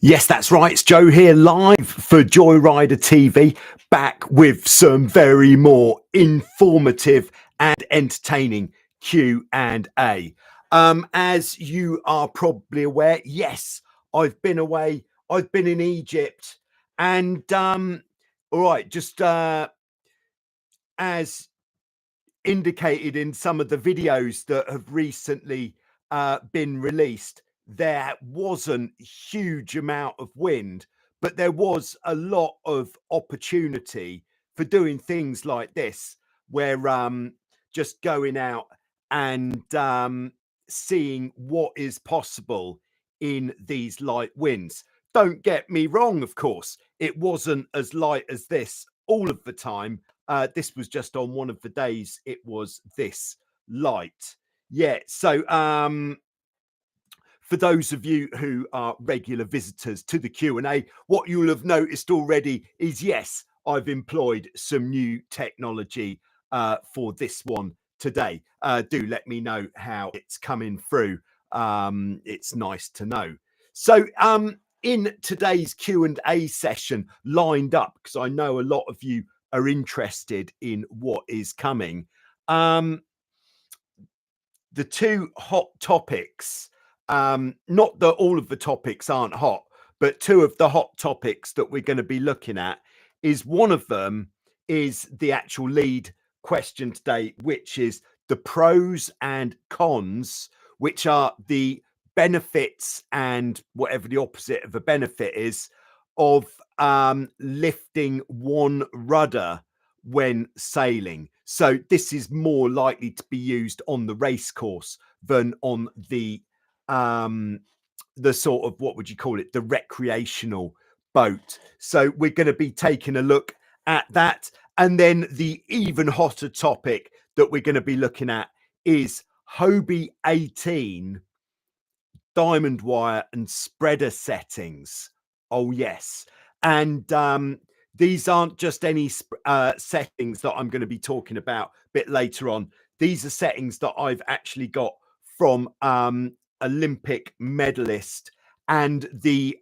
Yes, that's right. It's Joe here live for Joyrider TV, back with some very more informative and entertaining Q&A. As you are probably aware, yes, I've been away. I've been in Egypt, and all right, just as indicated in some of the videos that have recently been released, there wasn't a huge amount of wind, but there was a lot of opportunity for doing things like this, where just going out and seeing what is possible in these light winds. Don't get me wrong, of course, it wasn't as light as this all of the time. This was just on one of the days it was this light. Yeah, so for those of you who are regular visitors to the Q&A, what you'll have noticed already is, yes, I've employed some new technology for this one today. Do let me know how it's coming through. It's nice to know. So in today's Q&A session lined up, because I know a lot of you are interested in what is coming. The two hot topics, not that all of the topics aren't hot, but two of the hot topics that we're going to be looking at is, one of them is the actual lead question today, which is the pros and cons, which are the benefits and whatever the opposite of a benefit is of lifting one rudder when sailing. So this is more likely to be used on the race course than on the sort of, what would you call it, the recreational boat. So we're going to be taking a look at that. And then the even hotter topic that we're going to be looking at is Hobie 18 diamond wire and spreader settings. Oh yes. And these aren't just any settings that I'm going to be talking about a bit later on. These are settings that I've actually got from Olympic medalist and the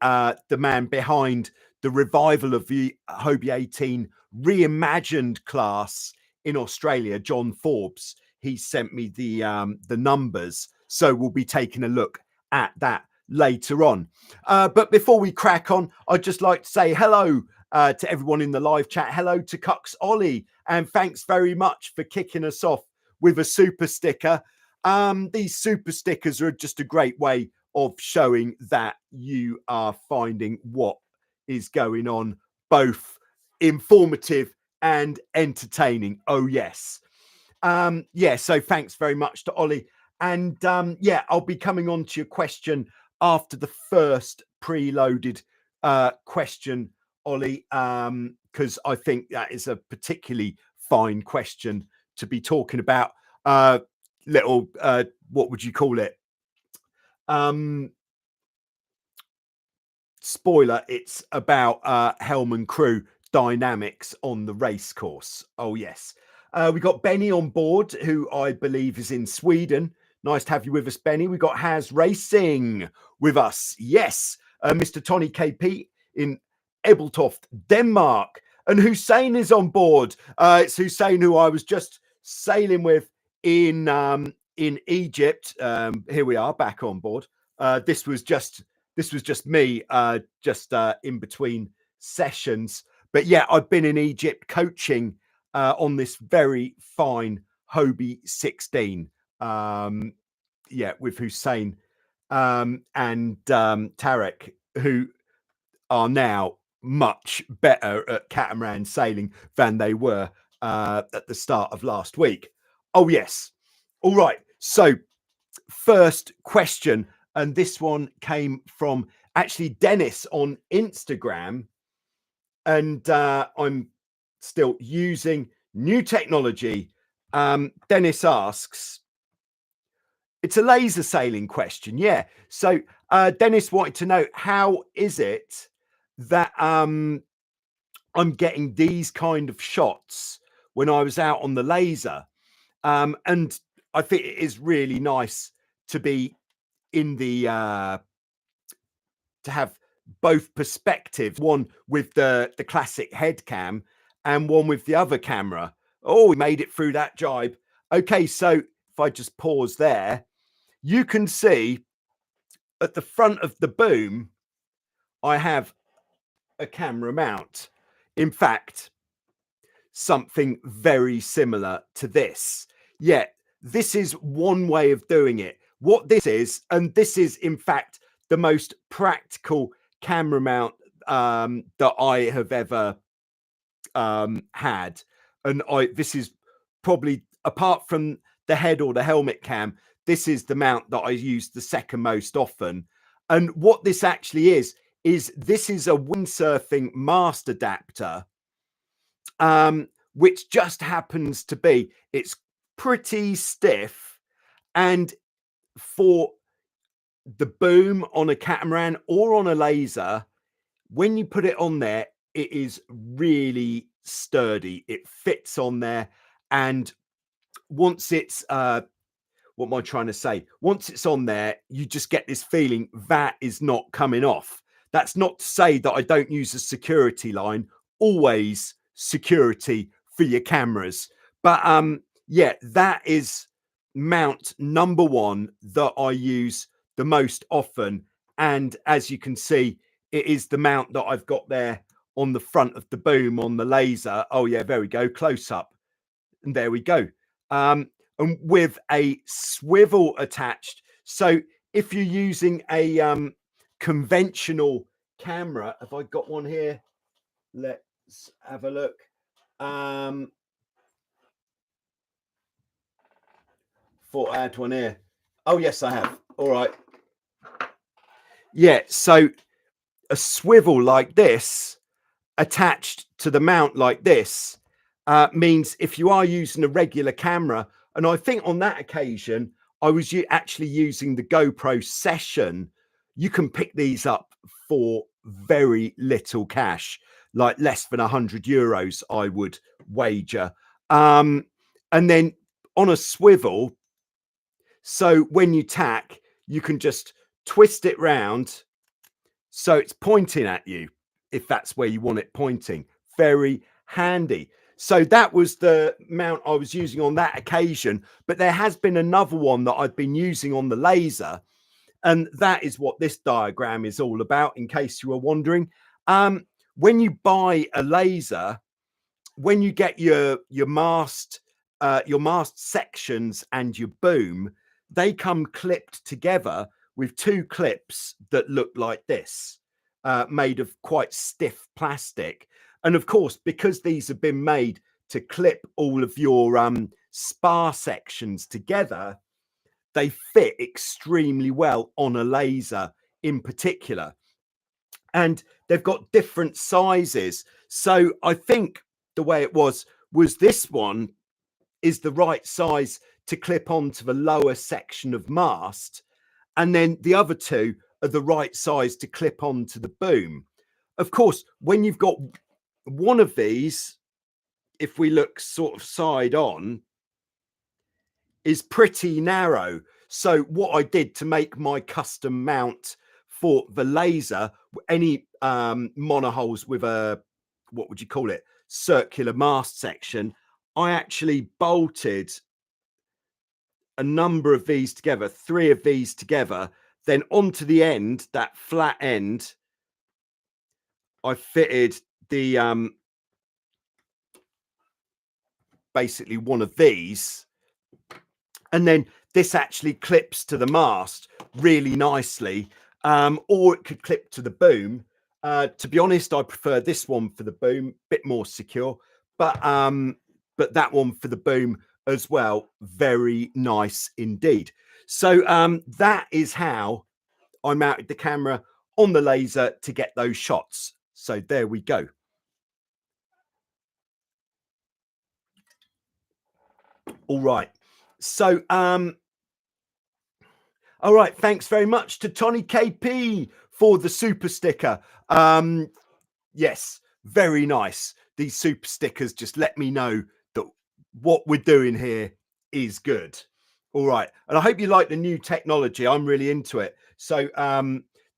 man behind the revival of the Hobie 18 reimagined class in Australia, John Forbes. He sent me the numbers, so we'll be taking a look at that later on. But before we crack on, I'd just like to say hello to everyone in the live chat. Hello to Cucks Ollie, and thanks very much for kicking us off with a super sticker. These super stickers are just a great way of showing that you are finding what is going on, both informative and entertaining. Oh yes. Yeah, so thanks very much to Ollie. And yeah, I'll be coming on to your question after the first preloaded question, Ollie, because I think that is a particularly fine question to be talking about. Little, what would you call it? Spoiler, it's about helm and crew dynamics on the race course. Oh yes. We got Benny on board, who I believe is in Sweden. Nice to have you with us, Benny. We got Has Racing with us. Yes. Mr. Tony KP in Ebeltoft, Denmark. And Hussein is on board. It's Hussein, who I was just sailing with in Egypt. Here we are, back on board. This was just me, in between sessions. But yeah, I've been in Egypt coaching on this very fine Hobie 16. Yeah, with Hussein and Tarek, who are now much better at catamaran sailing than they were at the start of last week. Oh yes. All right. So first question, and this one came from actually Dennis on Instagram, and I'm still using new technology. Dennis asks, it's a laser sailing question. Yeah. So Dennis wanted to know, how is it that I'm getting these kind of shots when I was out on the laser? And I think it is really nice to be in the to have both perspectives, one with the classic head cam and one with the other camera. Oh, we made it through that jibe. Okay, so if I just pause there, you can see at the front of the boom, I have a camera mount. In fact, something very similar to this. Yet, this is one way of doing it. What this is, and this is in fact the most practical camera mount that I have ever had. And this is probably, apart from the head or the helmet cam, this is the mount that I use the second most often. And what this actually is this is a windsurfing mast adapter, which just happens to be, it's pretty stiff. And for the boom on a catamaran or on a laser, when you put it on there, it is really sturdy. It fits on there. And once it's, what am I trying to say? Once it's on there, you just get this feeling that is not coming off. That's not to say that I don't use a security line. Always security for your cameras. But yeah, that is mount number one that I use the most often. And as you can see, it is the mount that I've got there on the front of the boom on the laser. Oh yeah, there we go, close up. And there we go. And with a swivel attached. So if you're using a conventional camera, have I got one here? Let's have a look. Thought I had one here. Oh yes, I have. All right. Yeah, so a swivel like this attached to the mount like this means if you are using a regular camera, and I think on that occasion I was actually using the GoPro Session, you can pick these up for very little cash, like less than €100, I would wager. And then on a swivel, so when you tack, you can just twist it round so it's pointing at you, if that's where you want it pointing. Very handy. So that was the mount I was using on that occasion, but there has been another one that I've been using on the laser, and that is what this diagram is all about, in case you were wondering. When you buy a laser, when you get your mast sections and your boom, they come clipped together with two clips that look like this, made of quite stiff plastic. And of course, because these have been made to clip all of your spar sections together, they fit extremely well on a laser in particular. And they've got different sizes. So I think the way it was this one is the right size to clip onto the lower section of mast. And then the other two are the right size to clip onto the boom. Of course, when you've got one of these, if we look sort of side on, is pretty narrow. So what I did to make my custom mount for the laser, any monoholes with a, what would you call it, circular mast section, I actually bolted a number of these together, 3 of these together, then onto the end, that flat end, I fitted the basically one of these, and then this actually clips to the mast really nicely, or it could clip to the boom. To be honest, I prefer this one for the boom, bit more secure, but that one for the boom as well, very nice indeed. So that is how I mounted the camera on the laser to get those shots. So there we go. All right. So all right, thanks very much to Tony KP for the super sticker. Yes, very nice. These super stickers just let me know that what we're doing here is good. All right, and I hope you like the new technology. I'm really into it. So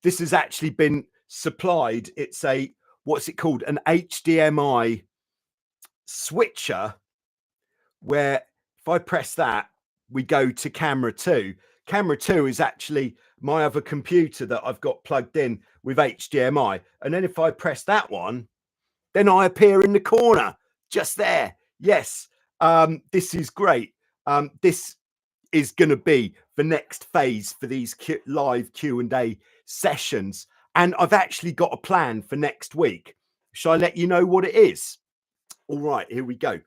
this has actually been supplied, it's a, what's it called? An HDMI switcher, where if I press that, we go to camera 2. Camera 2 is actually my other computer that I've got plugged in with HDMI. And then if I press that one, then I appear in the corner just there. Yes, this is great. This is going to be the next phase for these live Q&A sessions. And I've actually got a plan for next week. Shall I let you know what it is? All right, here we go.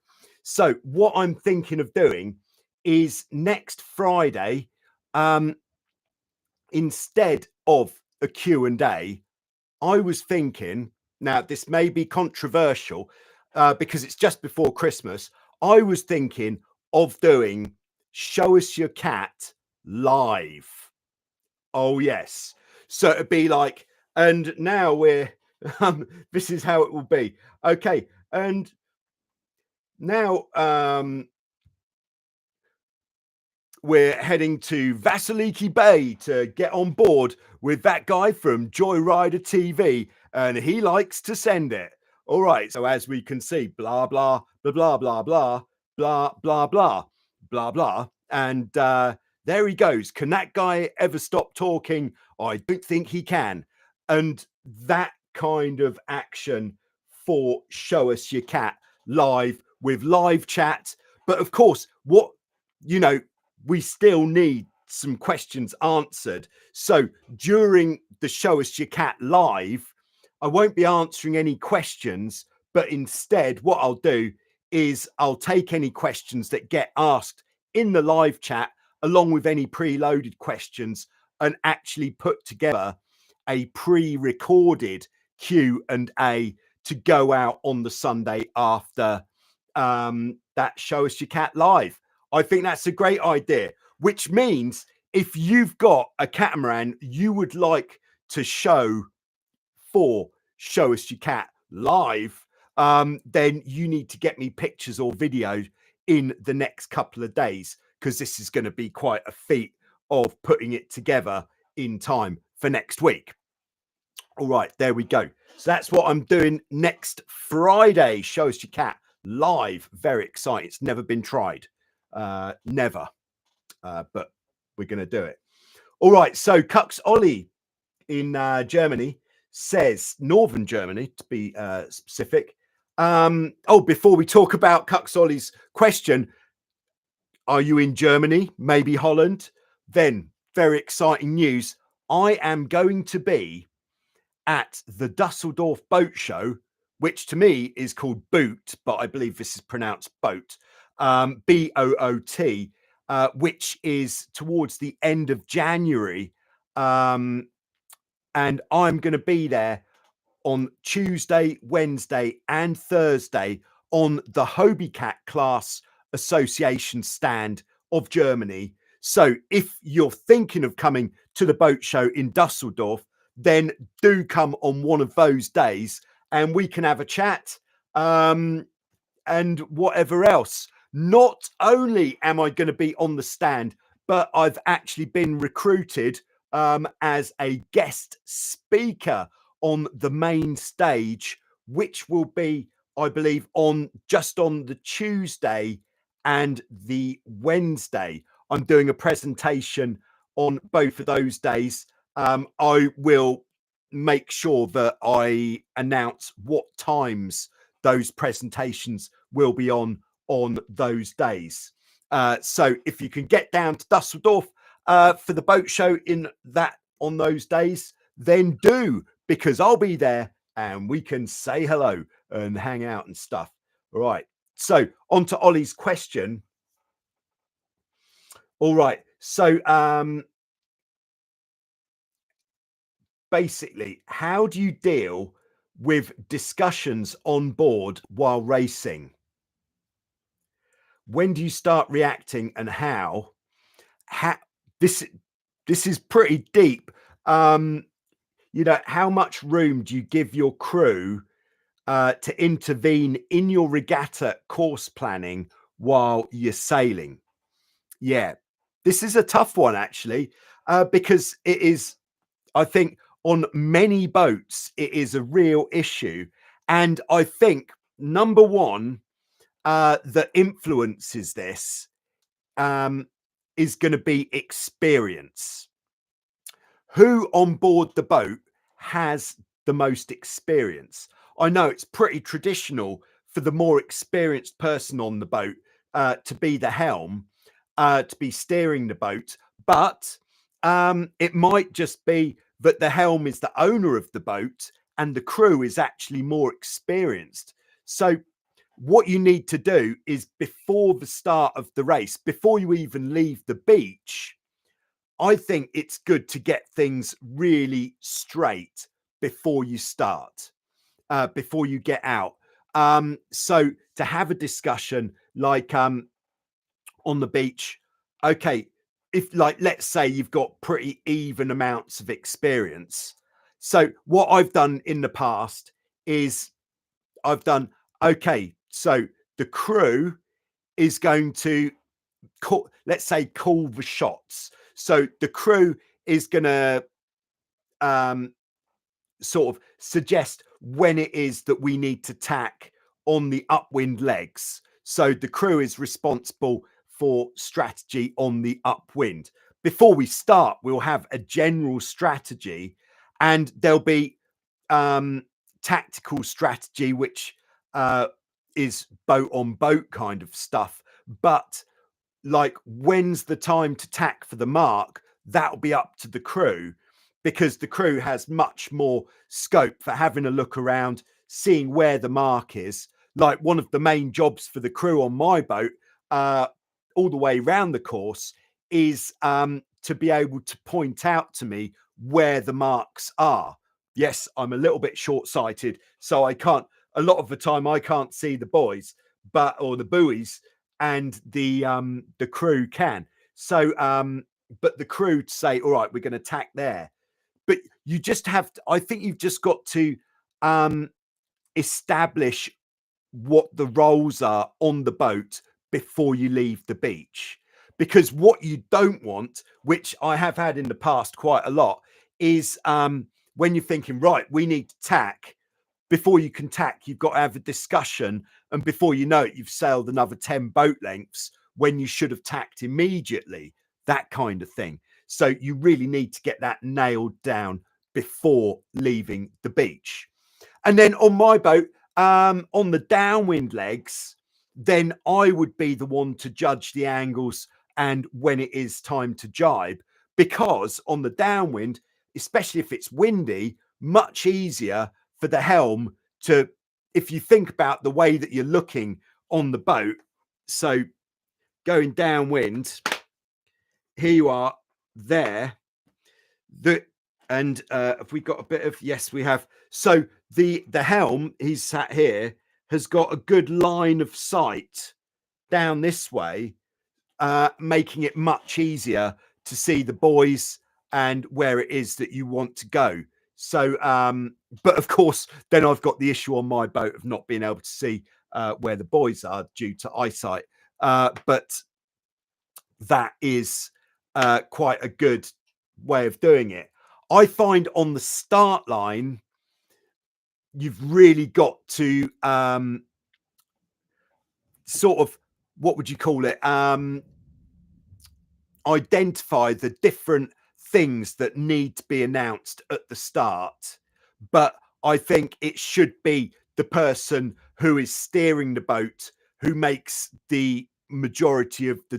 So what I'm thinking of doing is next Friday, instead of a Q&A, I was thinking, now this may be controversial because it's just before Christmas. I was thinking of doing Show Us Your Cat live. Oh, yes. So it'd be like, and now we're, this is how it will be. Okay. And now we're heading to Vasiliki Bay to get on board with that guy from Joyrider TV, and he likes to send it. All right, so as we can see, blah, blah, blah, blah, blah, blah, blah, blah, blah, blah, blah. And there he goes. Can that guy ever stop talking? I don't think he can. And that kind of action for Show Us Your Cat live with live chat. But of course, what, you know, we still need some questions answered. So during the Show Us Your Cat live, I won't be answering any questions, but instead what I'll do is I'll take any questions that get asked in the live chat along with any preloaded questions and actually put together a pre-recorded Q&A to go out on the Sunday after that Show Us Your Cat live. I think that's a great idea, which means if you've got a catamaran you would like to show for Show Us Your Cat live, then you need to get me pictures or videos in the next couple of days, because this is going to be quite a feat of putting it together in time for next week. All right, there we go. So that's what I'm doing next Friday. Show Us Your Cat live. Very exciting. It's never been tried. Never. But we're going to do it. All right. So Cux Ollie in Germany says, Northern Germany to be specific. Oh, before we talk about Cux Ollie's question, are you in Germany? Maybe Holland? Then very exciting news. I am going to be at the Dusseldorf Boat Show, which to me is called Boot, but I believe this is pronounced Boat, B-O-O-T, which is towards the end of January. And I'm going to be there on Tuesday, Wednesday, and Thursday on the Hobie Cat Class Association stand of Germany. So if you're thinking of coming to the boat show in Dusseldorf, then do come on one of those days and we can have a chat and whatever else. Not only am I going to be on the stand, but I've actually been recruited as a guest speaker on the main stage, which will be, I believe, just on the Tuesday and the Wednesday. I'm doing a presentation on both of those days. I will make sure that I announce what times those presentations will be on those days. So if you can get down to Dusseldorf for the boat show on those days, then do, because I'll be there and we can say hello and hang out and stuff. All right. So on to Ollie's question. All right. So basically, how do you deal with discussions on board while racing? When do you start reacting and how? This is pretty deep. You know, how much room do you give your crew to intervene in your regatta course planning while you're sailing? Yeah, this is a tough one, actually, because it is, I think, on many boats, it is a real issue. And I think number one that influences this is going to be experience. Who on board the boat has the most experience? I know it's pretty traditional for the more experienced person on the boat to be the helm, to be steering the boat, but it might just be that the helm is the owner of the boat and the crew is actually more experienced. So what you need to do is, before the start of the race, before you even leave the beach, I think it's good to get things really straight before you start, before you get out. So to have a discussion like on the beach, okay, if like, let's say you've got pretty even amounts of experience. So what I've done in the past is I've done, okay, so the crew is going to call, let's say, call the shots. So the crew is going to sort of suggest when it is that we need to tack on the upwind legs. So the crew is responsible for strategy on the upwind. Before we start, we'll have a general strategy, and there'll be tactical strategy, which is boat on boat kind of stuff. But like, when's the time to tack for the mark, that'll be up to the crew, because the crew has much more scope for having a look around, seeing where the mark is. Like, one of the main jobs for the crew on my boat, all the way around the course, is to be able to point out to me where the marks are. Yes, I'm a little bit short-sighted, so I can't, a lot of the time I can't see the buoys, or the buoys, and the crew can. So but the crew say, all right, we're going to tack there. But you just have to, I think you've just got to establish what the roles are on the boat before you leave the beach. Because what you don't want, which I have had in the past quite a lot, is when you're thinking, right, we need to tack. Before you can tack, you've got to have a discussion, and before you know it, you've sailed another 10 boat lengths when you should have tacked immediately, that kind of thing. So you really need to get that nailed down before leaving the beach. And then on my boat, on the downwind legs, then I would be the one to judge the angles and when it is time to jibe, because on the downwind, especially if it's windy, much easier for the helm to, if you think about the way that you're looking on the boat, so going downwind, here you are there, and have we got a bit of, yes we have. So the helm, he's sat here, has got a good line of sight down this way, making it much easier to see the buoys and where it is that you want to go. So but of course then I've got the issue on my boat of not being able to see where the buoys are due to eyesight, but that is quite a good way of doing it. I find on the start line, you've really got to sort of, what would you call it, identify the different things that need to be announced at the start. But I think it should be the person who is steering the boat who makes the majority of the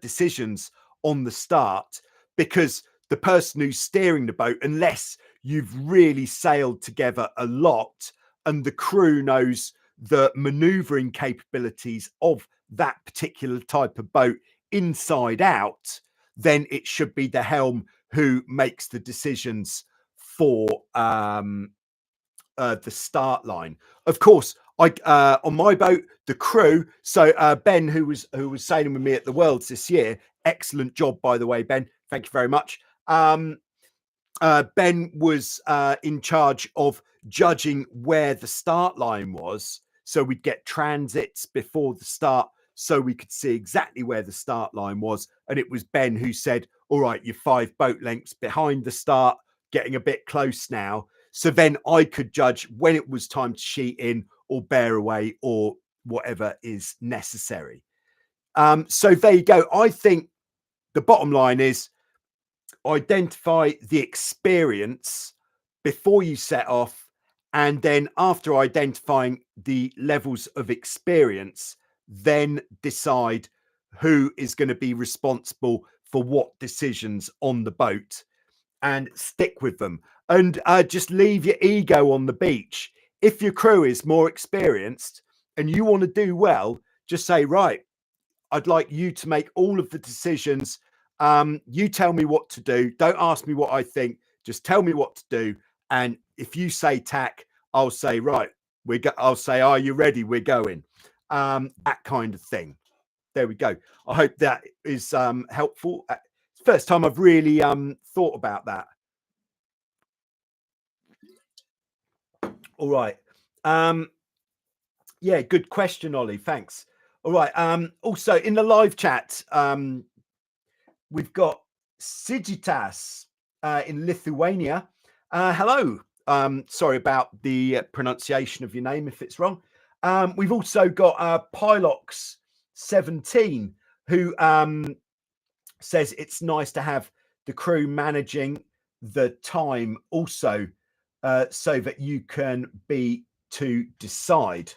decisions on the start, because the person who's steering the boat, unless you've really sailed together a lot and the crew knows the maneuvering capabilities of that particular type of boat inside out, then it should be the helm who makes the decisions for the start line. Of course, I on my boat, the crew. So Ben, who was sailing with me at the Worlds this year, excellent job, by the way, Ben. Thank you very much. Ben was in charge of judging where the start line was. So we'd get transits before the start, so we could see exactly where the start line was. And it was Ben who said, all right, you're 5 boat lengths behind the start. getting a bit close now. So then I could judge when it was time to sheet in or bear away or whatever is necessary. So there you go. I think the bottom line is identify the experience before you set off. And then after identifying the levels of experience, then decide who is going to be responsible for what decisions on the boat and stick with them. And just leave your ego on the beach. If your crew is more experienced and you want to do well, just say, right, I'd like you to make all of the decisions. You tell me what to do. Don't ask me what I think. Just tell me what to do. And if you say tack, I'll say, right, I'll say, are you ready? We're going. That kind of thing. There we go. I hope that is helpful. It's the first time I've really thought about that. All right. Yeah, good question, Ollie. Thanks. All right. Also in the live chat, we've got Sigitas in Lithuania. Hello. Sorry about the pronunciation of your name if it's wrong. We've also got Pylox17 who says it's nice to have the crew managing the time also so that you can be to decide.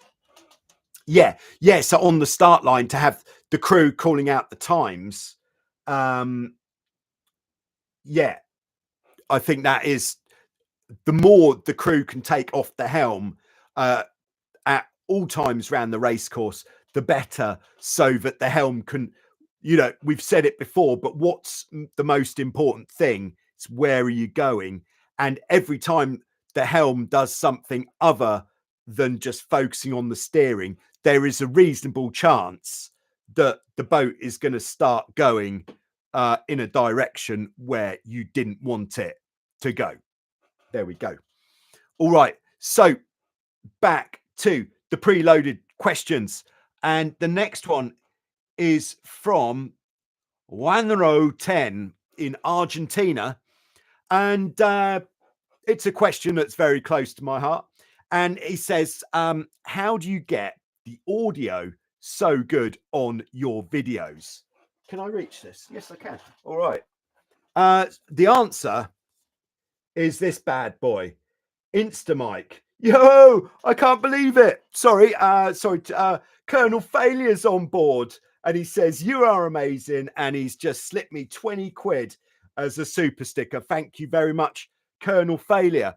Yeah. So on the start line to have the crew calling out the times. Yeah, I think that is the more the crew can take off the helm at all times around the race course, the better, so that the helm can, you know, we've said it before, but what's the most important thing? It's where are you going? And every time the helm does something other than just focusing on the steering, there is a reasonable chance that the boat is going to start going in a direction where you didn't want it to go. There we go. All right. So back to the preloaded questions. And the next one is from Wanro10 in Argentina. And it's a question that's very close to my heart. And he says, how do you get the audio so good on your videos? Can I reach this? Yes, I can. All right. The answer is this bad boy, Instamic. Yo, I can't believe it. Sorry, Colonel Failure's on board. And he says, you are amazing. And he's just slipped me 20 quid as a super sticker. Thank you very much, Colonel Failure.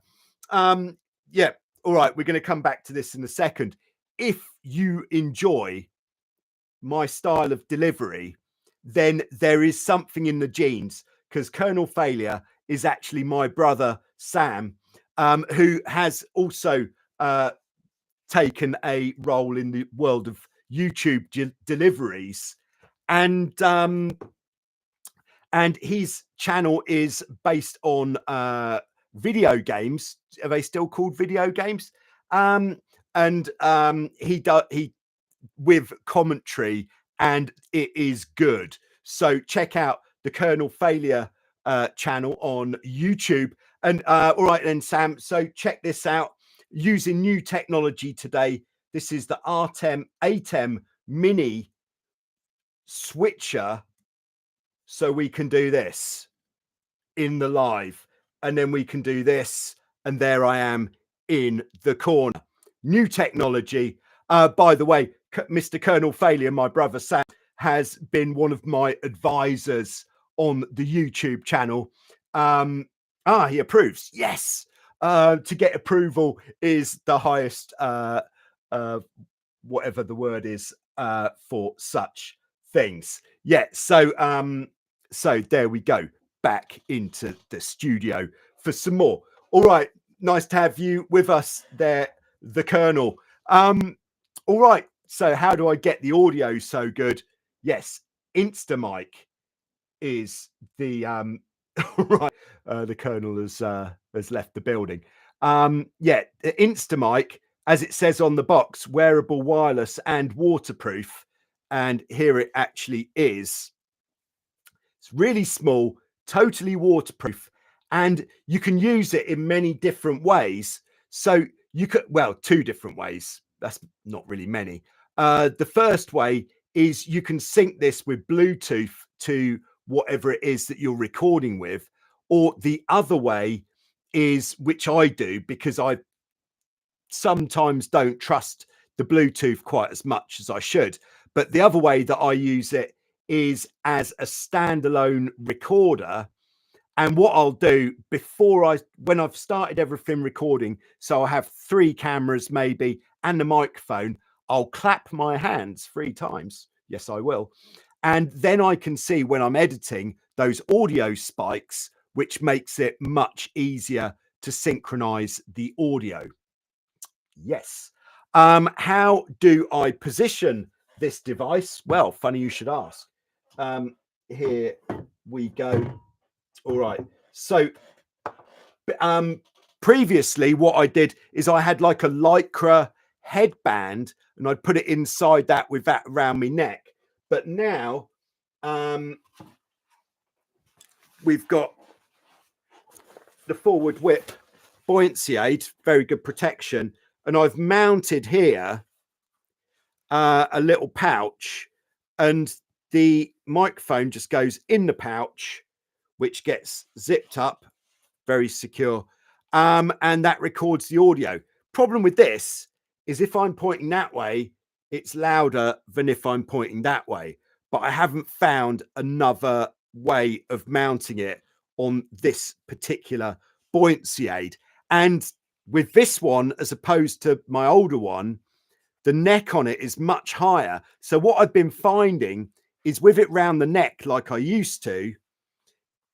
Yeah. All right. We're going to come back to this in a second. If you enjoy my style of delivery, then there is something in the genes, because Colonel Failure is actually my brother, Sam, who has also taken a role in the world of YouTube deliveries. And his channel is based on video games. Are they still called video games? He with commentary, and it is good. So check out the Colonel Failure channel on YouTube. And all right then, Sam, so check this out. Using new technology today, this is the ATEM mini switcher. So we can do this in the live, and then we can do this, and there I am in the corner. New technology. By the way, Mr. Colonel Failure, my brother Sam, has been one of my advisors on the YouTube channel. He approves. Yes. To get approval is the highest, whatever the word is, for such things. Yeah. So there we go. Back into the studio for some more. All right. Nice to have you with us there, the Colonel. All right. So how do I get the audio so good? Yes. Instamic is the right. The Colonel has left the building. Yeah, Instamic, as it says on the box, wearable, wireless, and waterproof. And here it actually is. It's really small, totally waterproof, and you can use it in many different ways. So you could, well, two different ways. That's not really many. The first way is you can sync this with Bluetooth to whatever it is that you're recording with, or the other way is, which I do because I sometimes don't trust the Bluetooth quite as much as I should, but the other way that I use it is as a standalone recorder. And what I'll do when I've started everything recording, so I have 3 cameras maybe and the microphone, I'll clap my hands 3 times. Yes, I will. And then I can see when I'm editing those audio spikes, which makes it much easier to synchronize the audio. Yes. How do I position this device? Well, funny you should ask. Here we go. All right. So previously what I did is I had like a Lycra headband and I'd put it inside that with that around my neck. But now we've got the forward whip buoyancy aid, very good protection. And I've mounted here a little pouch, and the microphone just goes in the pouch, which gets zipped up, very secure. And that records the audio. Problem with this is if I'm pointing that way, it's louder than if I'm pointing that way. But I haven't found another way of mounting it on this particular buoyancy aid. And with this one, as opposed to my older one, the neck on it is much higher. So what I've been finding is with it round the neck, like I used to,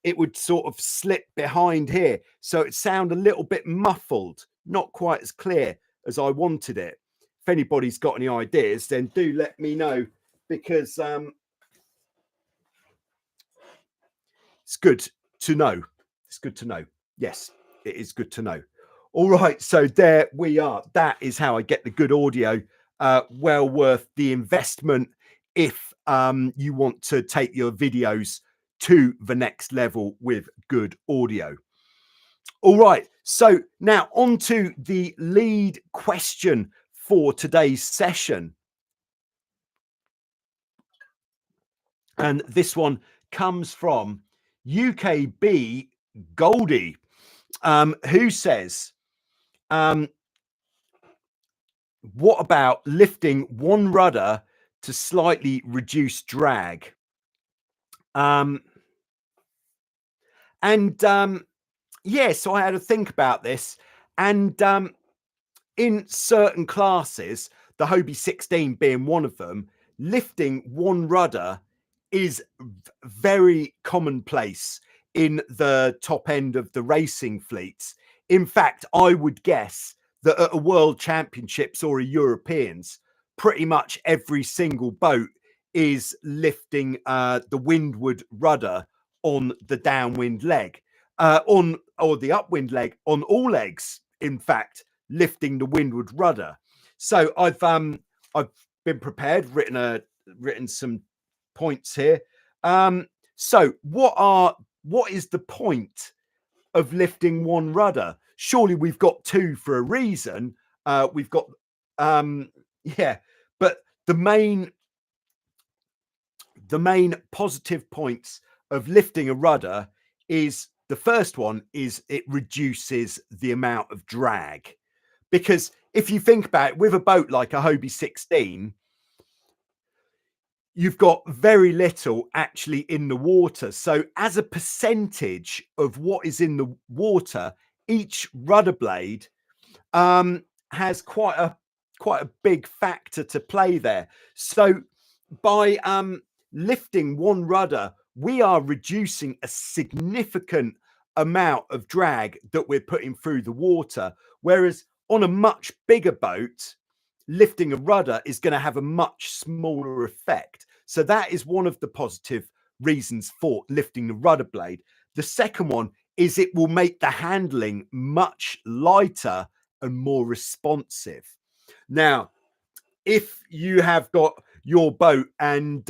it would sort of slip behind here. So it sound a little bit muffled, not quite as clear as I wanted it. If anybody's got any ideas, then do let me know, because it's good to know. It's good to know. Yes, it is good to know. All right, so there we are. That is how I get the good audio. Well worth the investment if you want to take your videos to the next level with good audio. All right, so now on to the lead question for today's session. And this one comes from UKB Goldie, who says, what about lifting one rudder to slightly reduce drag? Yeah, so I had to think about this, and in certain classes, the Hobie 16 being one of them, lifting one rudder is very commonplace in the top end of the racing fleets. In fact, I would guess that at a World Championships or a Europeans, pretty much every single boat is lifting the windward rudder on the downwind leg, or the upwind leg, on all legs, in fact, lifting the windward rudder. So I've been prepared, written some points here. So what is the point of lifting one rudder? Surely we've got two for a reason. We've got yeah, but the main positive points of lifting a rudder is, the first one is it reduces the amount of drag. Because if you think about it, with a boat like a Hobie 16, you've got very little actually in the water. So as a percentage of what is in the water, each rudder blade has quite a big factor to play there. So by lifting one rudder, we are reducing a significant amount of drag that we're putting through the water. Whereas on a much bigger boat, lifting a rudder is going to have a much smaller effect. So that is one of the positive reasons for lifting the rudder blade. The second one is it will make the handling much lighter and more responsive. Now, if you have got your boat and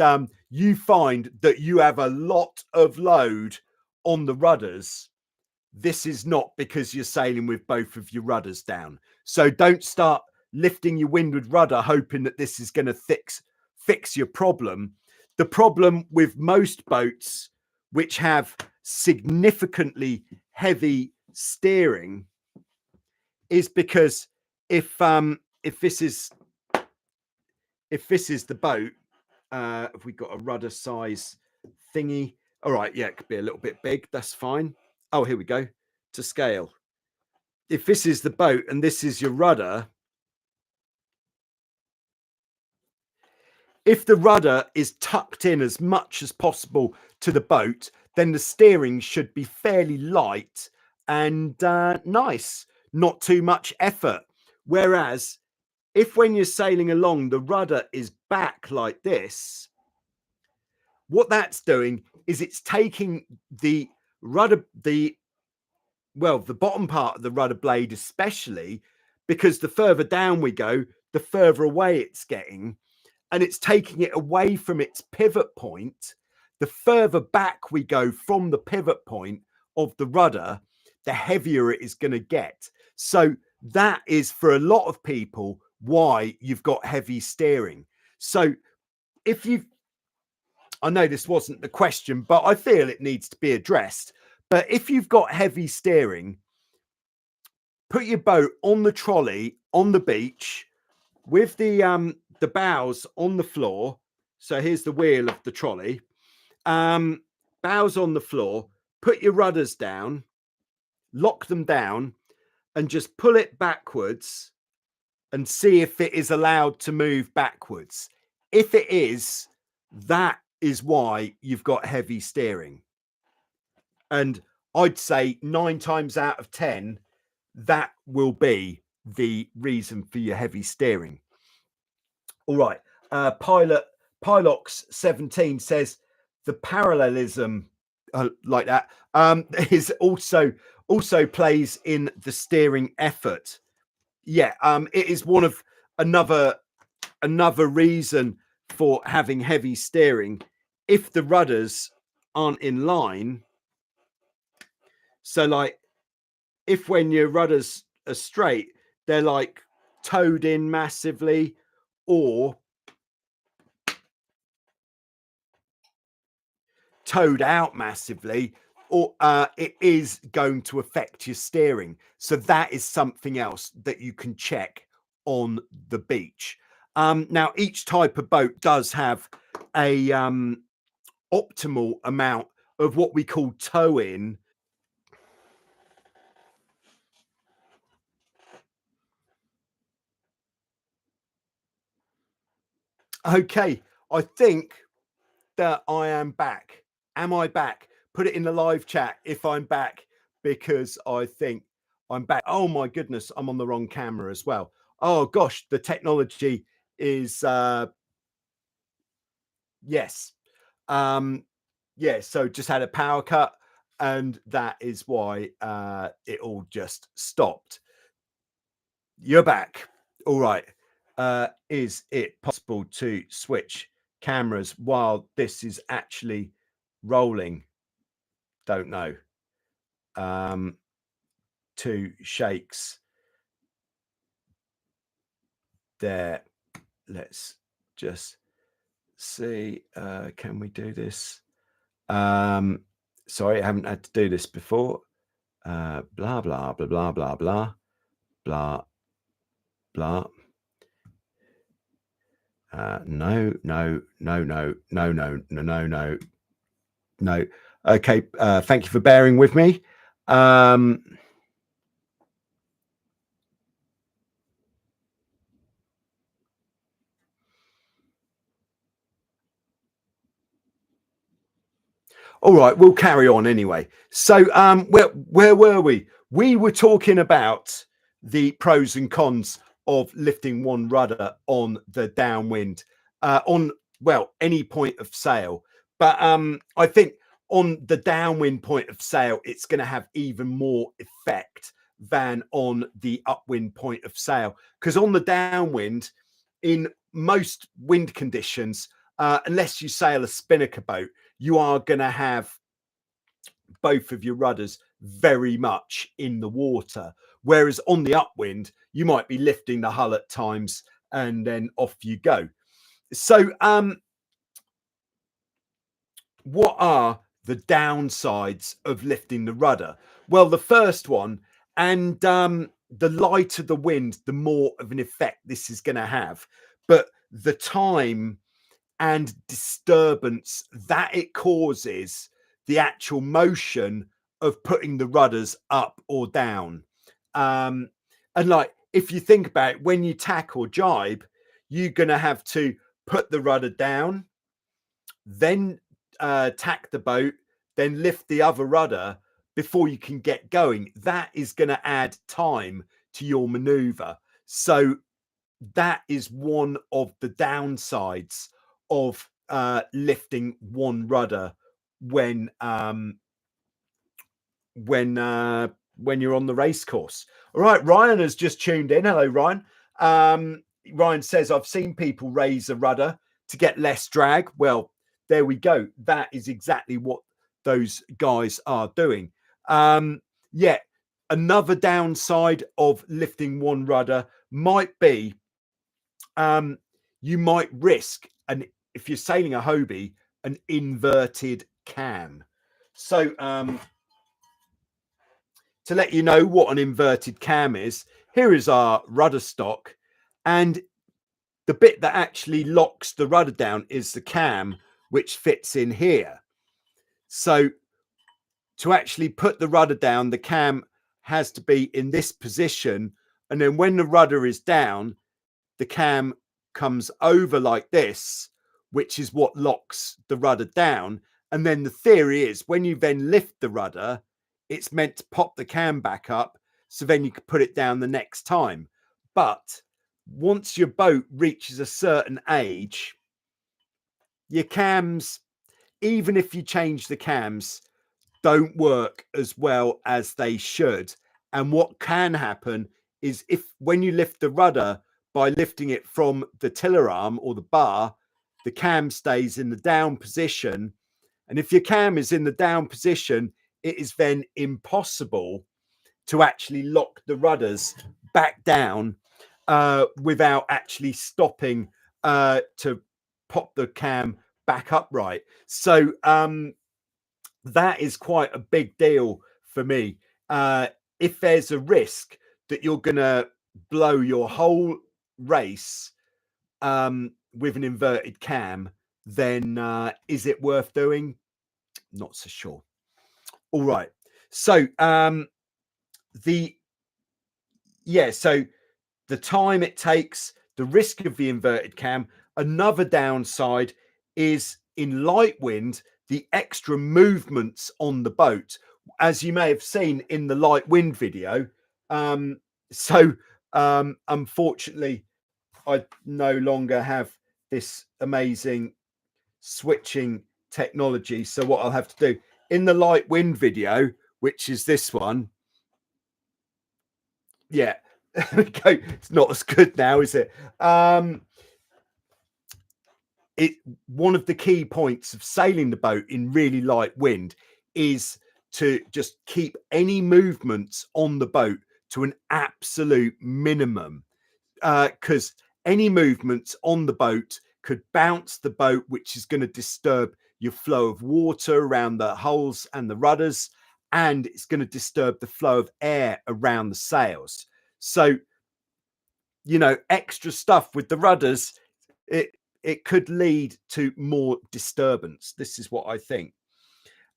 you find that you have a lot of load on the rudders, this is not because you're sailing with both of your rudders down. So don't start lifting your windward rudder hoping that this is going to fix your problem. The problem with most boats which have significantly heavy steering is because if this is the boat, if we got a rudder size thingy, all right, yeah, it could be a little bit big, that's fine. Oh, here we go, to scale. If this is the boat and this is your rudder, if the rudder is tucked in as much as possible to the boat, then the steering should be fairly light and nice, not too much effort. Whereas if when you're sailing along, the rudder is back like this, what that's doing is it's taking the rudder, the bottom part of the rudder blade, especially because the further down we go, the further away it's getting, and it's taking it away from its pivot point. The further back we go from the pivot point of the rudder, the heavier it is going to get. So that is, for a lot of people, why you've got heavy steering. So if you've, I know this wasn't the question, but I feel it needs to be addressed. But if you've got heavy steering, put your boat on the trolley on the beach with the bows on the floor. So here's the wheel of the trolley. Bows on the floor, put your rudders down, lock them down, and just pull it backwards and see if it is allowed to move backwards. If it is, that is why you've got heavy steering. And I'd say 9 times out of 10, that will be the reason for your heavy steering. All right. Pilox17 says the parallelism like that is also plays in the steering effort. Yeah, it is one of another reason for having heavy steering. If the rudders aren't in line, so like if when your rudders are straight, they're like towed in massively or towed out massively, or it is going to affect your steering. So that is something else that you can check on the beach. Now, each type of boat does have a optimal amount of what we call tow in. Okay, I think that I am back. Am I back? Put it in the live chat if I'm back, because I think I'm back. Oh my goodness, I'm on the wrong camera as well. Oh gosh, the technology is yes. Yeah, so just had a power cut, and that is why it all just stopped. You're back. All right. Is it possible to switch cameras while this is actually rolling? Don't know. 2 shakes there. Let's just see. Can we do this? Sorry, I haven't had to do this before. Blah blah blah blah blah blah blah blah. No. Okay, thank you for bearing with me. All right, we'll carry on anyway. So where were we? We were talking about the pros and cons of lifting one rudder on the downwind on, well, any point of sail. But I think on the downwind point of sail, it's going to have even more effect than on the upwind point of sail. Because on the downwind, in most wind conditions, unless you sail a spinnaker boat, you are going to have both of your rudders very much in the water. Whereas on the upwind, you might be lifting the hull at times and then off you go. So what are the downsides of lifting the rudder? Well, the first one, and the lighter the wind, the more of an effect this is going to have. But the time and disturbance that it causes the actual motion of putting the rudders up or down. And like, if you think about it, when you tack or jibe, you're going to have to put the rudder down, then tack the boat, then lift the other rudder before you can get going. That is going to add time to your maneuver. So that is one of the downsides of lifting one rudder when you're on the race course. All right, Ryan has just tuned in. Hello, Ryan. Ryan says, I've seen people raise a rudder to get less drag. Well, there we go. That is exactly what those guys are doing. Yeah, another downside of lifting one rudder might be you might risk, and if you're sailing a Hobie, an inverted cam. So to let you know what an inverted cam is, here is our rudder stock, and the bit that actually locks the rudder down is the cam, which fits in here. So to actually put the rudder down, the cam has to be in this position, and then when the rudder is down, the cam comes over like this, which is what locks the rudder down. And then the theory is when you then lift the rudder, it's meant to pop the cam back up, so then you can put it down the next time. But once your boat reaches a certain age, your cams, even if you change the cams, don't work as well as they should. And what can happen is, if when you lift the rudder by lifting it from the tiller arm or the bar, the cam stays in the down position. And if your cam is in the down position, it is then impossible to actually lock the rudders back down without actually stopping to pop the cam back upright. So that is quite a big deal for me. If there's a risk that you're going to blow your whole race with an inverted cam, then is it worth doing? Not so sure. All right. So so the time it takes, the risk of the inverted cam. Another downside is in light wind, the extra movements on the boat, as you may have seen in the light wind video. Unfortunately, I no longer have this amazing switching technology. So what I'll have to do in the light wind video, which is this one. Yeah, it's not as good now, is it? One of the key points of sailing the boat in really light wind is to just keep any movements on the boat to an absolute minimum, because any movements on the boat could bounce the boat, which is going to disturb your flow of water around the hulls and the rudders, and it's going to disturb the flow of air around the sails. So, you know, extra stuff with the rudders, it could lead to more disturbance. This is what I think.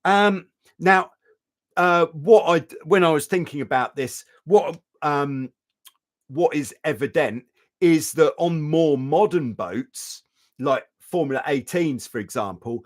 Now, when I was thinking about this, what is evident is that on more modern boats, like Formula 18s, for example,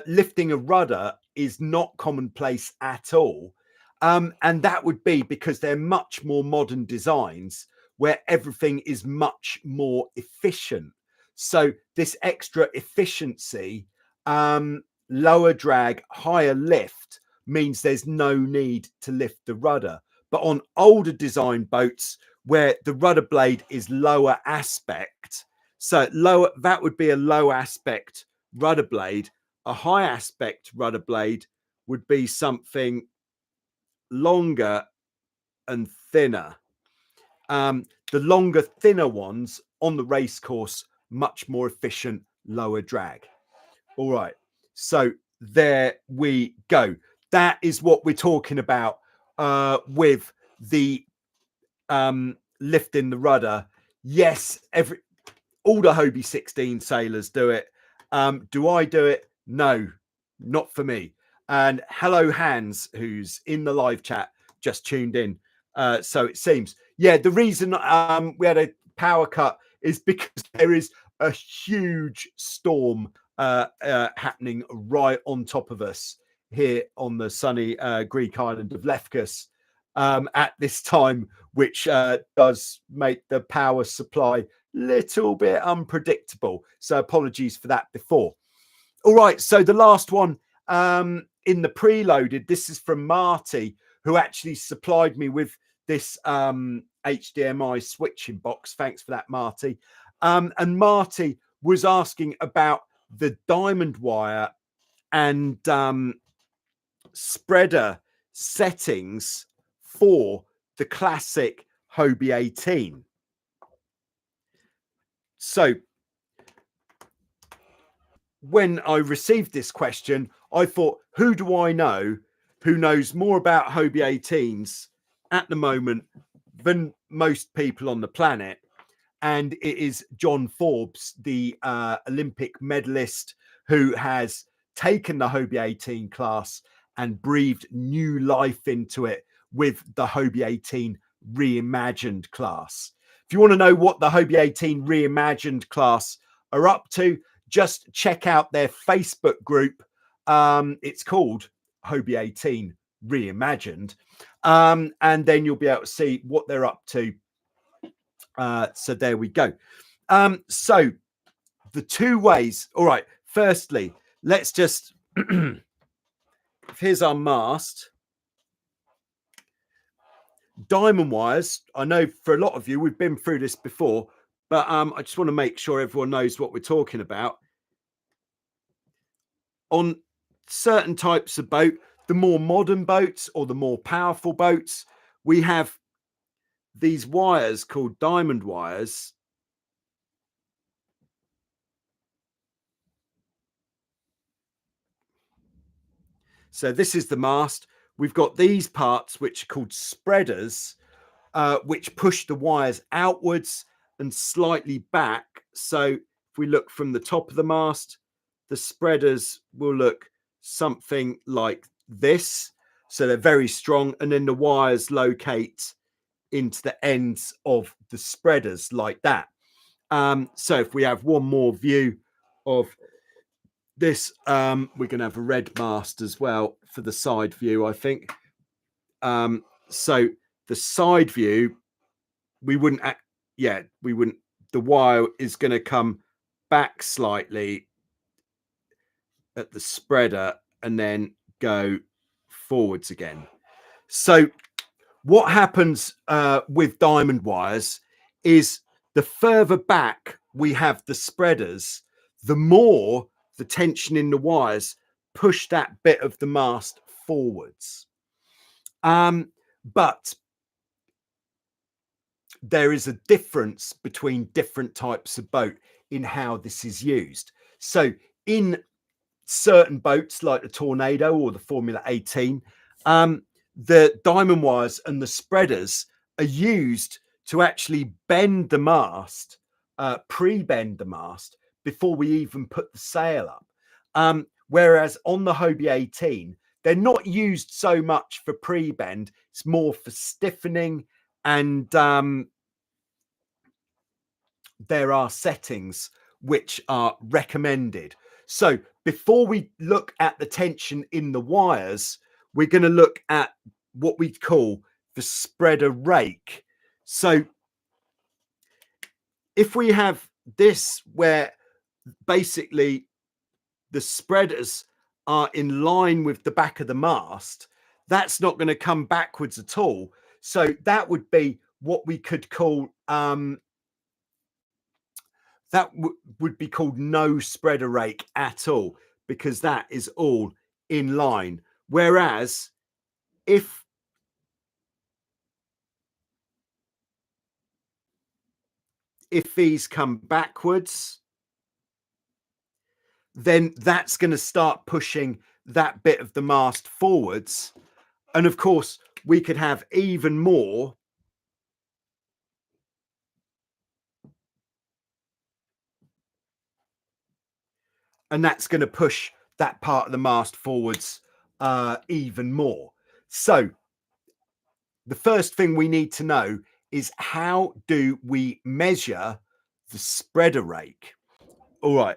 lifting a rudder is not commonplace at all. And that would be because they're much more modern designs where everything is much more efficient. So this extra efficiency, lower drag, higher lift, means there's no need to lift the rudder. But on older design boats where the rudder blade is lower aspect, so lower, that would be a low aspect rudder blade. A high aspect rudder blade would be something longer and thinner. The longer, thinner ones on the race course, much more efficient, lower drag. All right, so there we go. That is what we're talking about with the lifting the rudder. Yes, all the Hobie 16 sailors do it. Do I do it? No, not for me. And hello, Hans, who's in the live chat, just tuned in. So it seems, yeah, the reason we had a power cut is because there is a huge storm happening right on top of us here on the sunny Greek island of Lefkos at this time, which does make the power supply little bit unpredictable. So apologies for that before. All right, so the last one in the preloaded, this is from Marty, who actually supplied me with this HDMI switching box. Thanks for that, Marty. And Marty was asking about the diamond wire and spreader settings for the classic Hobie 18. So when I received this question, I thought, who do I know who knows more about Hobie 18s at the moment than most people on the planet? And it is John Forbes, the Olympic medalist, who has taken the Hobie 18 class and breathed new life into it with the Hobie 18 reimagined class. If you want to know what the Hobie 18 reimagined class are up to, just check out their Facebook group. It's called Hobie 18 Reimagined. And then you'll be able to see what they're up to. So there we go. So the two ways. All right. Firstly, let's just here's our mast. Diamond wires. I know for a lot of you, we've been through this before, but I just want to make sure everyone knows what we're talking about. On certain types of boat, the more modern boats or the more powerful boats, we have these wires called diamond wires. So this is the mast. We've got these parts which are called spreaders, which push the wires outwards and slightly back. So if we look from the top of the mast, the spreaders will look something like this. So they're very strong. And then the wires locate into the ends of the spreaders like that. So if we have one more view of this, we're going to have a red mast as well for the side view, I think. So the side view, we wouldn't, the wire is going to come back slightly at the spreader and then go forwards again. So what happens with diamond wires is the further back we have the spreaders, the more the tension in the wires push that bit of the mast forwards. But there is a difference between different types of boat in how this is used. So in certain boats like the Tornado or the Formula 18, the diamond wires and the spreaders are used to actually bend the mast, pre-bend the mast before we even put the sail up. Whereas on the Hobie 18, they're not used so much for pre-bend. It's more for stiffening, and there are settings which are recommended. So before we look at the tension in the wires, we're going to look at what we call the spreader rake. So if we have this where basically the spreaders are in line with the back of the mast, that's not going to come backwards at all. So that would be what we could call that would be called no spreader rake at all, because that is all in line. Whereas if if these come backwards, then that's going to start pushing that bit of the mast forwards. And of course, we could have even more. And that's going to push that part of the mast forwards even more. So the first thing we need to know is, how do we measure the spreader rake? All right,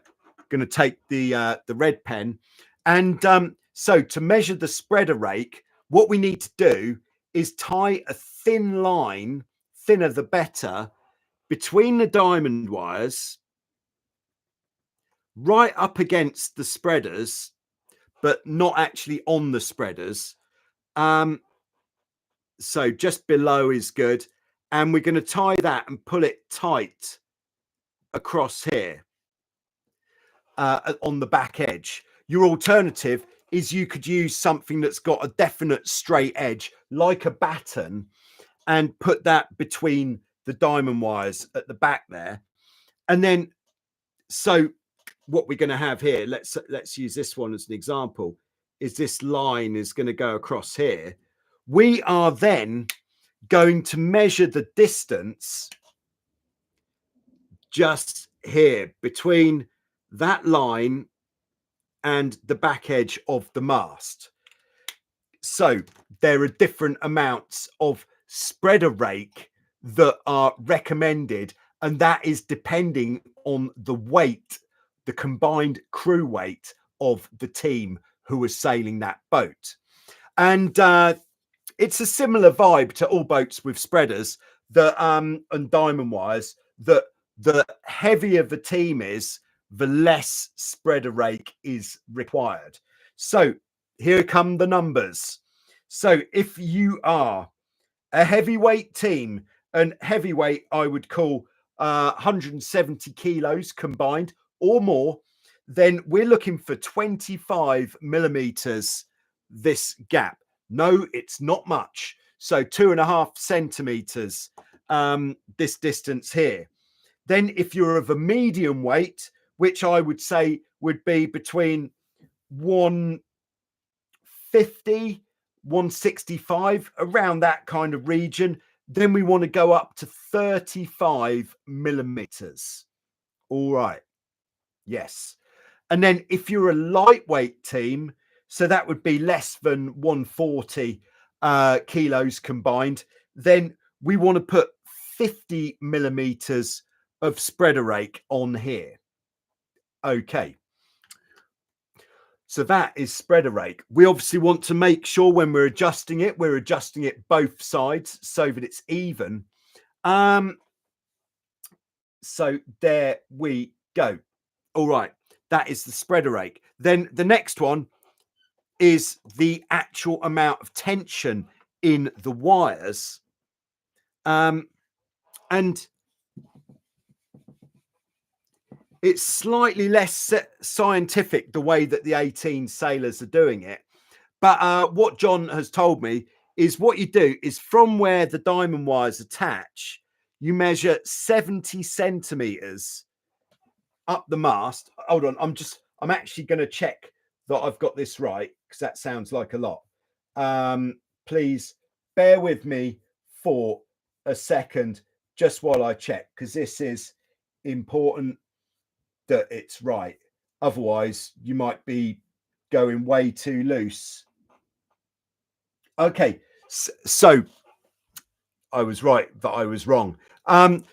going to take the red pen. And so to measure the spreader rake, what we need to do is tie a thin line, thinner the better, between the diamond wires, right up against the spreaders, but not actually on the spreaders. So just below is good. And we're going to tie that and pull it tight across here on the back edge. Your alternative is you could use something that's got a definite straight edge, like a batten, and put that between the diamond wires at the back there. And then, so what we're going to have here, let's use this one as an example, is this line is going to go across here. We are then going to measure the distance just here between that line and the back edge of the mast. So there are different amounts of spreader rake that are recommended, and that is depending on the weight, the combined crew weight of the team who are sailing that boat. And it's a similar vibe to all boats with spreaders that and diamond wires, that the heavier the team is, the less spreader rake is required. So here come the numbers. So if you are a heavyweight team, and heavyweight I would call 170 kilos combined or more, then we're looking for 25 millimeters this gap. No, it's not much. So 2.5 centimeters this distance here. Then if you're of a medium weight, which I would say would be between 150, 165, around that kind of region, then we want to go up to 35 millimeters. All right. Yes. And then if you're a lightweight team, so that would be less than 140 kilos combined, then we want to put 50 millimeters of spreader rake on here. Okay. So that is spreader rake. We obviously want to make sure when we're adjusting it both sides so that it's even. So there we go. All right. That is the spreader rake. Then the next one is the actual amount of tension in the wires. And it's slightly less scientific the way that the 18 sailors are doing it. But what John has told me is what you do is, from where the diamond wires attach, you measure 70 centimeters up the mast. Hold on, I'm actually going to check that I've got this right, because that sounds like a lot. Please bear with me for a second just while I check, because this is important that it's right. Otherwise, you might be going way too loose. Okay, so I was right, but I was wrong.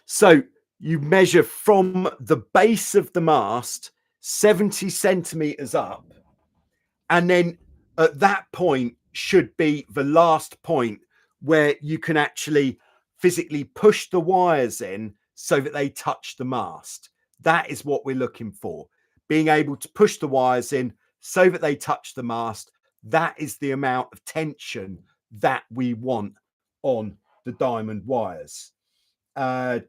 So you measure from the base of the mast 70 centimeters up, and then at that point should be the last point where you can actually physically push the wires in so that they touch the mast. That is what we're looking for, being able to push the wires in so that they touch the mast. That is the amount of tension that we want on the diamond wires.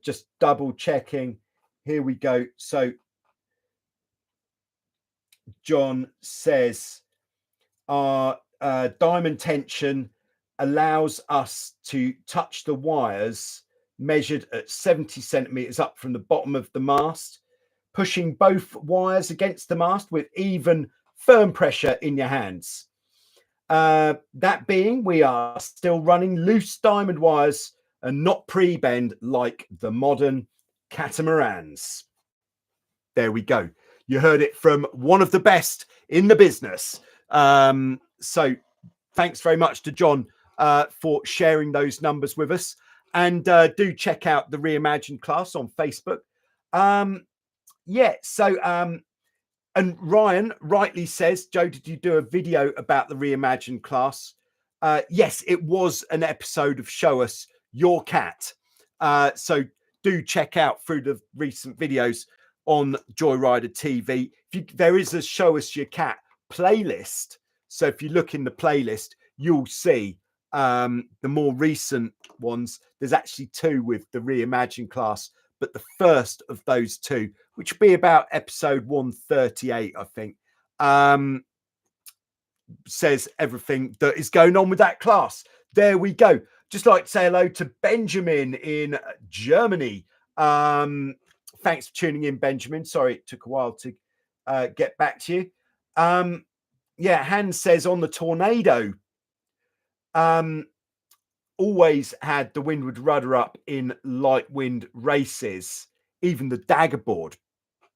Just double checking. Here we go. So John says our diamond tension allows us to touch the wires measured at 70 centimeters up from the bottom of the mast, pushing both wires against the mast with even firm pressure in your hands. That being, we are still running loose diamond wires and not pre-bend like the modern catamarans. There we go. You heard it from one of the best in the business. So thanks very much to John for sharing those numbers with us. And do check out the Reimagined class on Facebook. And Ryan rightly says, Joe, did you do a video about the Reimagined class? Yes, it was an episode of Show Us Your Cat. So do check out through the recent videos on Joyrider TV. There is a Show Us Your Cat playlist. So if you look in the playlist, you'll see the more recent ones. There's actually 2 with the Reimagined class, but the first of those 2, which will be about episode 138, I think, says everything that is going on with that class. There we go. Just like to say hello to Benjamin in Germany. Thanks for tuning in, Benjamin. Sorry it took a while to get back to you. Hans says on the Tornado, always had the windward rudder up in light wind races, even the dagger board.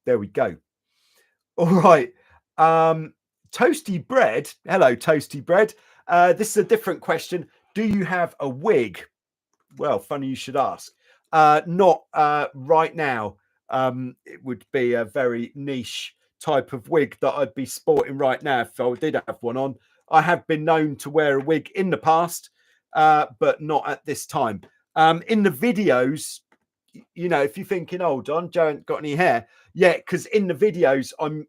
There we go. All right. Toasty Bread. Hello, Toasty Bread. This is a different question. Do you have a wig? Well, funny you should ask. Not right now. It would be a very niche type of wig that I'd be sporting right now if I did have one on. I have been known to wear a wig in the past, but not at this time. In the videos, you know, if you're thinking, oh, John, Joe ain't got any hair. Yeah, because in the videos, I'm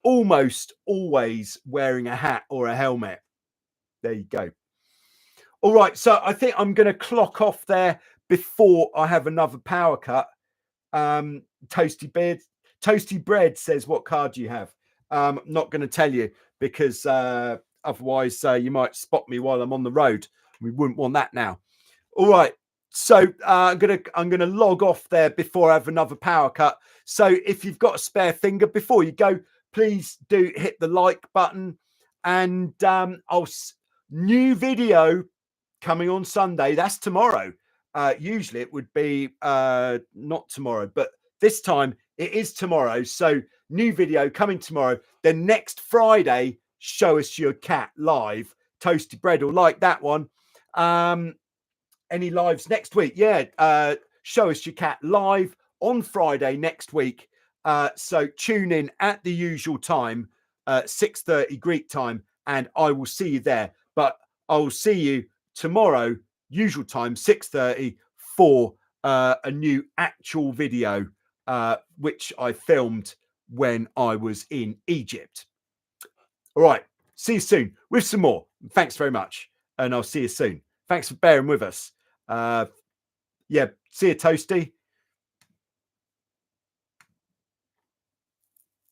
almost always wearing a hat or a helmet. There you go. All right, so I think I'm going to clock off there before I have another power cut. Toasty Bread says, what card do you have? I'm not going to tell you because otherwise you might spot me while I'm on the road. We wouldn't want that now. All right. So I'm gonna log off there before I have another power cut. So if you've got a spare finger before you go, please do hit the like button. And new video coming on Sunday. That's tomorrow. Usually it would be not tomorrow, but this time it is tomorrow. So new video coming tomorrow. Then next Friday, Show Us Your Cat live. Toasty Bread will like that one. Any lives next week? Yeah, Show Us Your Cat live on Friday next week. So tune in at the usual time, 6:30 Greek time, and I will see you there. But I will see you tomorrow, usual time, 6:30, for a new actual video, which I filmed when I was in Egypt. All right, see you soon with some more. Thanks very much, and I'll see you soon. Thanks for bearing with us. Yeah, see you, Toasty.